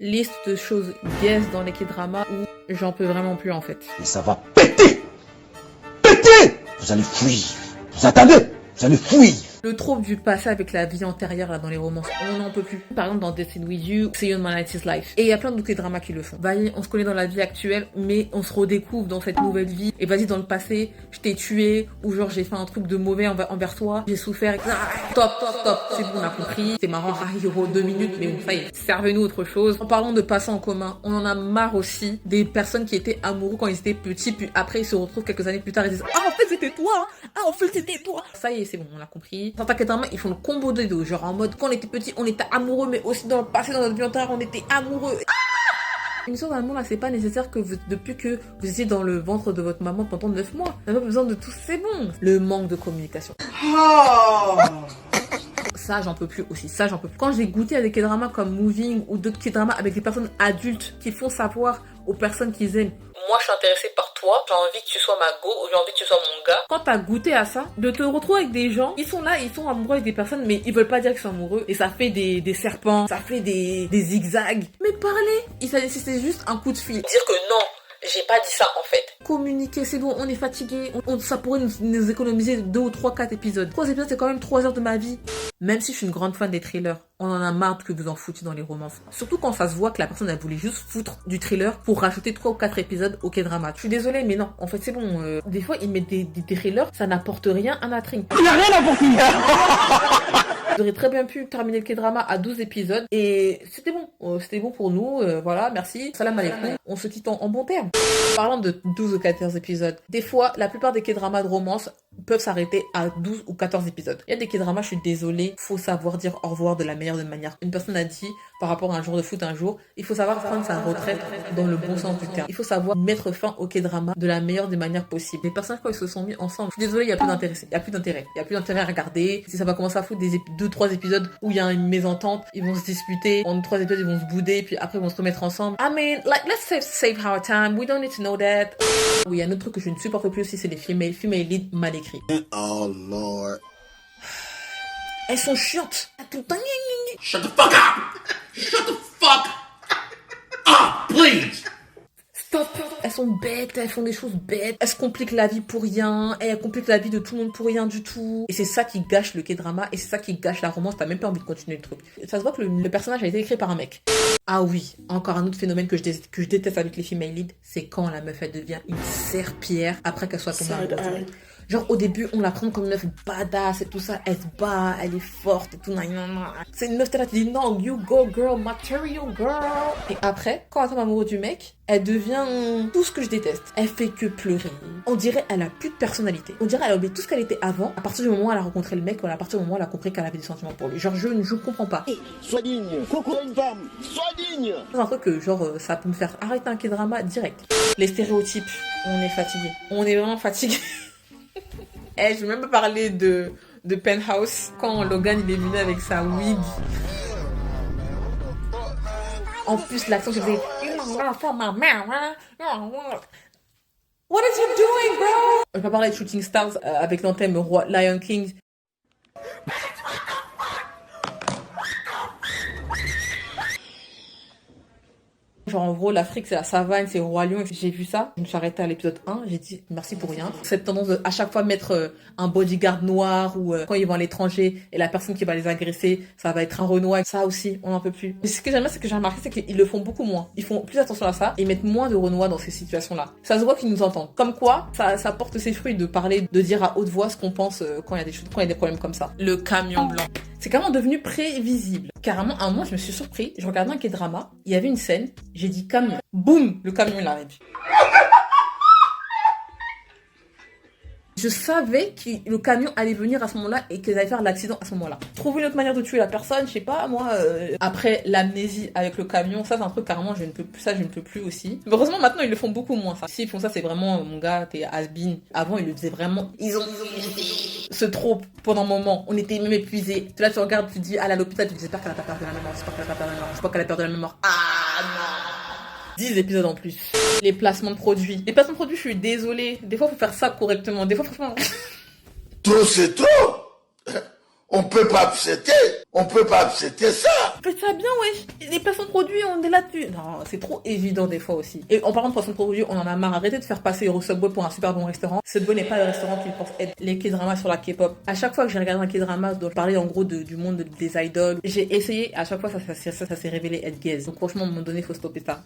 Liste de choses yes dans les K-dramas où j'en peux vraiment plus en fait. Et ça va péter. Péter. Vous allez fuir. Vous attendez. Vous allez fuir. Le trope du passé avec la vie antérieure là dans les romances, on n'en peut plus. Par exemple dans Destined With You, c'est Your Humanity's Life. Et il y a plein d'autres dramas qui le font. Vas-y, on se connaît dans la vie actuelle, mais on se redécouvre dans cette nouvelle vie. Et vas-y, dans le passé, je t'ai tué, ou genre j'ai fait un truc de mauvais envers toi, j'ai souffert, etc. Top, c'est bon, on a compris. C'est marrant, Hiro 2 minutes, mais bon, ça y est, servez-nous autre chose. En parlant de passé en commun, on en a marre aussi des personnes qui étaient amoureux quand ils étaient petits, puis après ils se retrouvent quelques années plus tard et disent ah en fait c'était toi, ah en fait c'était toi. Ça y est, c'est bon, on a compris. Certains K-dramas, ils font le combo des deux, genre en mode quand on était petit, on était amoureux, mais aussi dans le passé, dans notre vie antérieure, on était amoureux. Une histoire d'amour là, c'est pas nécessaire que depuis que vous étiez dans le ventre de votre maman pendant 9 mois. On n'a pas besoin de tout, c'est bon. Le manque de communication. Ça, j'en peux plus aussi. Ça, j'en peux plus. Quand j'ai goûté à des K-dramas comme Moving ou d'autres K-dramas avec des personnes adultes qui font savoir aux personnes qu'ils aiment, moi, je suis intéressée par toi, j'ai envie que tu sois ma go, ou j'ai envie que tu sois mon gars. Quand t'as goûté à ça, de te retrouver avec des gens, ils sont là, ils sont amoureux avec des personnes, mais ils veulent pas dire qu'ils sont amoureux. Et ça fait des serpents, ça fait des zigzags. Mais parlez, c'est juste un coup de fil. Dire que non, j'ai pas dit ça en fait. Communiquer, c'est bon, on est fatigué. Ça pourrait nous économiser 2 ou 3, 4 épisodes. 3 épisodes, c'est quand même 3 heures de ma vie. Même si je suis une grande fan des thrillers, on en a marre que vous en foutiez dans les romances. Surtout quand ça se voit que la personne elle voulait juste foutre du thriller pour rajouter 3 ou 4 épisodes au K-drama. Je suis désolée, mais non. En fait, c'est bon. Des fois, ils mettent des thrillers, ça n'apporte rien à l'intrigue. Il n'y a rien à apporter. J'aurais très bien pu terminer le K-drama à 12 épisodes et c'était bon. C'était bon pour nous. Voilà, merci. Salam alaikum. On se quitte en bon terme. Parlant de 12 ou 14 épisodes, des fois, la plupart des K-dramas de romance peuvent s'arrêter à 12 ou 14 épisodes. Il y a des K-dramas, je suis désolée, faut savoir dire au revoir de la meilleure des manières. Une personne a dit, par rapport à un jour de foot un jour, il faut savoir prendre sa retraite dans le bon sens du terme. Il faut savoir mettre fin au K-drama de la meilleure des manières possibles. Les personnages, quand ils se sont mis ensemble, je suis désolée, il y a plus d'intérêt. Il y a plus d'intérêt. Il y a plus d'intérêt à regarder. Si ça va commencer à foutre des 2-3 épisodes où il y a une mésentente, ils vont se disputer. En 3 épisodes, ils vont se bouder, puis après, ils vont se remettre ensemble. I mean, like, let's save our time. We don't need to know that. Oui, il y a un autre truc que je ne supporte plus aussi, c'est les female leads mal écrits. Oh Lord. Elles sont chiantes. Tout le temps. Shut the fuck up. Shut the fuck up, please. Stop. Elles sont bêtes, elles font des choses bêtes. Elles se compliquent la vie pour rien. Et elles compliquent la vie de tout le monde pour rien du tout. Et c'est ça qui gâche le K-drama. Et c'est ça qui gâche la romance. T'as même pas envie de continuer le truc. Ça se voit que le personnage a été écrit par un mec. Ah oui, encore un autre phénomène que je déteste avec les female leads, c'est quand la meuf elle devient une serpillière après qu'elle soit tombée amoureuse. Genre au début on la prend comme une meuf badass et tout ça, elle se bat, elle est forte et tout. C'est une meuf là qui dit non, you go girl, material girl. Et après, quand elle tombe amoureuse du mec, elle devient tout ce que je déteste. Elle fait que pleurer. On dirait elle a plus de personnalité. On dirait elle a oublié tout ce qu'elle était avant. À partir du moment où elle a rencontré le mec, ou à partir du moment où elle a compris qu'elle avait des sentiments pour lui. Genre je comprends pas. Sois digne. Coucou une femme. Sois digne. C'est un truc que genre ça peut me faire arrêter un K-drama direct. Les stéréotypes, on est fatigué. On est vraiment fatigué. Je vais même pas parler de Penthouse quand Logan il est venu avec sa wig. En plus l'accent je faisais What is you doing, bro? Je vais pas parler de Shooting Stars avec l'anthème Lion King. Genre en gros l'Afrique c'est la savane, c'est le roi lion. J'ai vu ça, je me suis arrêtée à l'épisode 1, j'ai dit merci pour rien. Cette tendance de à chaque fois mettre un bodyguard noir ou quand ils vont à l'étranger et la personne qui va les agresser ça va être un Renoir, ça aussi on n'en peut plus. Mais ce que j'aime bien c'est que j'ai remarqué c'est qu'ils le font beaucoup moins. Ils font plus attention à ça et ils mettent moins de Renoir dans ces situations là. Ça se voit qu'ils nous entendent. Comme quoi ça porte ses fruits de parler, de dire à haute voix ce qu'on pense quand il y a des problèmes comme ça. Le camion blanc. C'est carrément devenu prévisible. Carrément, à un moment, je me suis surpris. Je regardais un K-drama. Il y avait une scène. J'ai dit camion. Boum, le camion, il arrive. Je savais que le camion allait venir à ce moment-là et qu'ils allaient faire l'accident à ce moment-là. Trouver une autre manière de tuer la personne, je sais pas, moi. Après l'amnésie avec le camion, ça c'est un truc carrément, je ne peux plus aussi. Mais heureusement maintenant ils le font beaucoup moins ça. S'ils font ça, c'est vraiment mon gars, t'es has-been. Avant ils le faisaient vraiment. Ils ont ce trope pendant un moment. On était même épuisés. Là tu regardes, tu dis à l'hôpital, tu dis j'espère qu'elle a pas perdu la mémoire, j'espère qu'elle a perdu la mémoire. Ah non. 10 épisodes en plus. Les placements de produits. Les placements de produits, je suis désolée. Des fois, il faut faire ça correctement. Des fois, franchement... Trop, c'est trop. On peut pas accepter. On peut pas accepter ça. Faites ça bien, wesh. Les placements de produits, on est là-dessus. Non, c'est trop évident des fois aussi. Et en parlant de placements de produits, on en a marre. Arrêtez de faire passer Subway pour un super bon restaurant. Subway n'est pas le restaurant qu'ils pensent être. Les K-dramas sur la K-pop. À chaque fois que j'ai regardé un K-drama, je dois parler en gros du monde des idoles. J'ai essayé, à chaque fois ça s'est révélé être gaze. Donc franchement, à un moment donné, faut stopper ça.